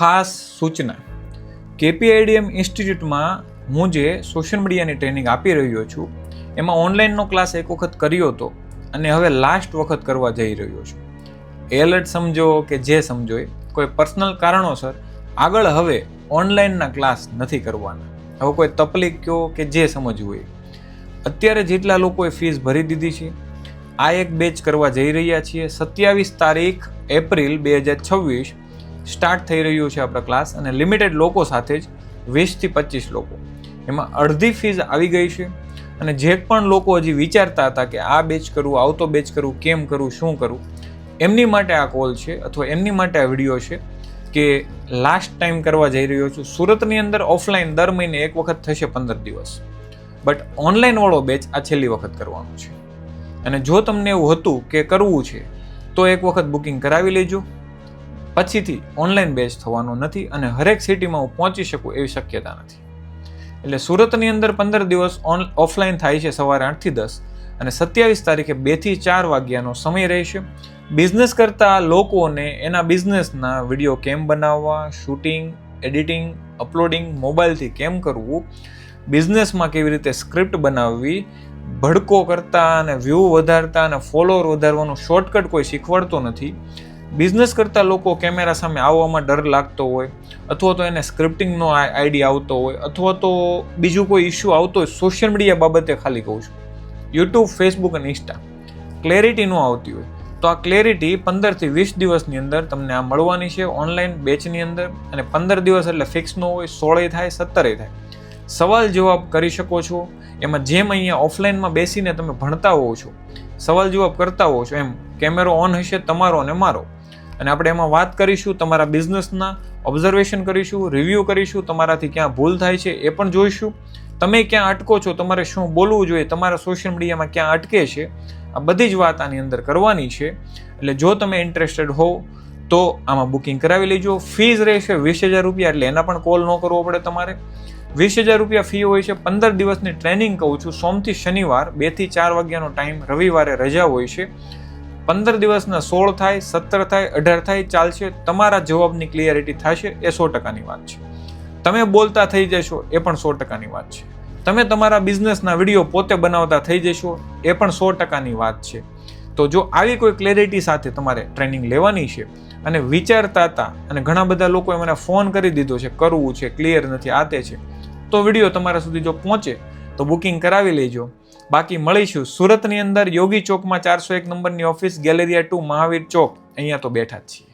ખાસ સૂચના, કેપીઆઈડીએમ ઇન્સ્ટિટ્યૂટમાં હું જે સોશિયલ મીડિયાની ટ્રેનિંગ આપી રહ્યો છું એમાં ઓનલાઈનનો ક્લાસ એક વખત કર્યો હતો અને હવે લાસ્ટ વખત કરવા જઈ રહ્યો છું. એલર્ટ સમજો કે જે સમજો એ કોઈ પર્સનલ કારણોસર આગળ હવે ઓનલાઈનના ક્લાસ નથી કરવાના. હવે કોઈ તકલીફ કહો કે જે સમજવું એ. અત્યારે જેટલા લોકોએ ફીસ ભરી દીધી છે આ એક બેચ કરવા જઈ રહ્યા છીએ. 27 તારીખ એપ્રિલ 2026 સ્ટાર્ટ થઈ રહ્યું છે આપણો ક્લાસ અને લિમિટેડ લોકો સાથે જ 20 થી 25 લોકો. એમાં અડધી ફીસ આવી ગઈ છે અને જે પણ લોકો હજી વિચારતા હતા કે આ બેચ કરવું, આવતો બેચ કરવું, કેમ કરવું, શું કરવું, એમની માટે આ કોલ છે અથવા એમની માટે આ વિડીયો છે કે લાસ્ટ ટાઈમ કરવા જઈ રહ્યો છું. સુરતની અંદર ઓફલાઈન દર મહિને એક વખત થશે 15 દિવસ, બટ ઓનલાઈન વાળો બેચ આ છેલ્લી વખત કરવાનો છે. અને જો તમને એવું હતું કે કરવું છે તો એક વખત બુકિંગ કરાવી લેજો. પછીથી ઓનલાઈન બેચ થવાનો નથી અને હરેક સિટીમાં હું પહોંચી શકું એવી શક્યતા નથી. એટલે સુરતની અંદર 15 દિવસ ઓફલાઈન થાય છે સવારે 8 થી 10 અને 27 તારીખે 2 થી 4 વાગ્યાનો સમય રહેશે. બિઝનેસ કરતા લોકોને એના બિઝનેસના વિડીયો કેમ બનાવવા, શૂટિંગ, એડિટિંગ, અપલોડિંગ મોબાઈલથી કેમ કરવું, બિઝનેસમાં કેવી રીતે સ્ક્રિપ્ટ બનાવવી, ભડકો કરતા અને વ્યૂ વધારતા અને ફોલોઅર વધારવાનું શોર્ટકટ કોઈ શીખવાડતો નથી. બિઝનેસ કરતા લોકો કેમેરા સામે આવવામાં ડર લાગતો હોય અથવા તો એને સ્ક્રિપ્ટિંગનો આઈડિયા આવતો હોય અથવા તો બીજું કોઈ ઇસ્યુ આવતો હોય સોશિયલ મીડિયા બાબતે ખાલી કહું છું, યુટ્યુબ, ફેસબુક અને ઇન્સ્ટા, ક્લેરિટી ન આવતી હોય તો આ ક્લેરિટી 15 થી 20 દિવસની અંદર તમને આ મળવાની છે ઓનલાઈન બેચની અંદર. અને 15 દિવસ એટલે ફિક્સ ન હોય, 16 થાય, 17 થાય. સવાલ જવાબ કરી શકો છો. એમાં જેમ અહીંયા ઓફલાઈનમાં બેસીને તમે ભણતા હોવ છો, સવાલ જવાબ કરતા હોવ છો, એમ કેમેરો ઓન હશે તમારો અને મારો અને આપણે એમાં વાત કરીશું, તમારા બિઝનેસના ઓબ્ઝર્વેશન કરીશું, રિવ્યૂ કરીશું, તમારાથી ક્યાં ભૂલ થાય છે એ પણ જોઈશું, તમે ક્યાં અટકો છો, તમારે શું બોલવું જોઈએ, તમારા સોશિયલ મીડિયામાં ક્યાં અટકે છે, આ બધી જ વાત આની અંદર કરવાની છે. એટલે જો તમે ઇન્ટરેસ્ટેડ હોવ તો આમાં બુકિંગ કરાવી લેજો. ફીસ રહેશે 20,000 રૂપિયા, એટલે એના પણ કોલ ન કરવો પડે તમારે. 20,000 રૂપિયા ફી હોય છે. 15 દિવસની ટ્રેનિંગ કહું છું, સોમથી શનિવાર 2 થી 4 વાગ્યાનો ટાઈમ, રવિવારે રજા હોય છે. 15 દિવસના 16 થાય, 17 થાય, 18 થાય, ચાલશે. તમારા જવાબની ક્લિયરિટી થશે એ 100%ની વાત છે. તમે બોલતા થઈ જશો એ પણ 100%ની વાત છે. તમે તમારા બિઝનેસના વિડીયો પોતે બનાવતા થઈ જશો એ પણ 100%ની વાત છે. તો જો આવી કોઈ ક્લેરિટી સાથે તમારે ટ્રેનિંગ લેવાની છે અને વિચારતા હતા અને ઘણા બધા લોકોએ મને ફોન કરી દીધો છે કરવું છે, ક્લિયર નથી, આ તે છે, તો વિડીયો તમારા સુધી જો પહોંચે તો બુકિંગ કરાવી લેજો. બાકી મળીશું સુરતની અંદર યોગી ચોકમાં 401 નંબરની ઓફિસ, ગેલેરિયા 2, મહાવીર ચોક. અહીંયા તો બેઠા જ છીએ.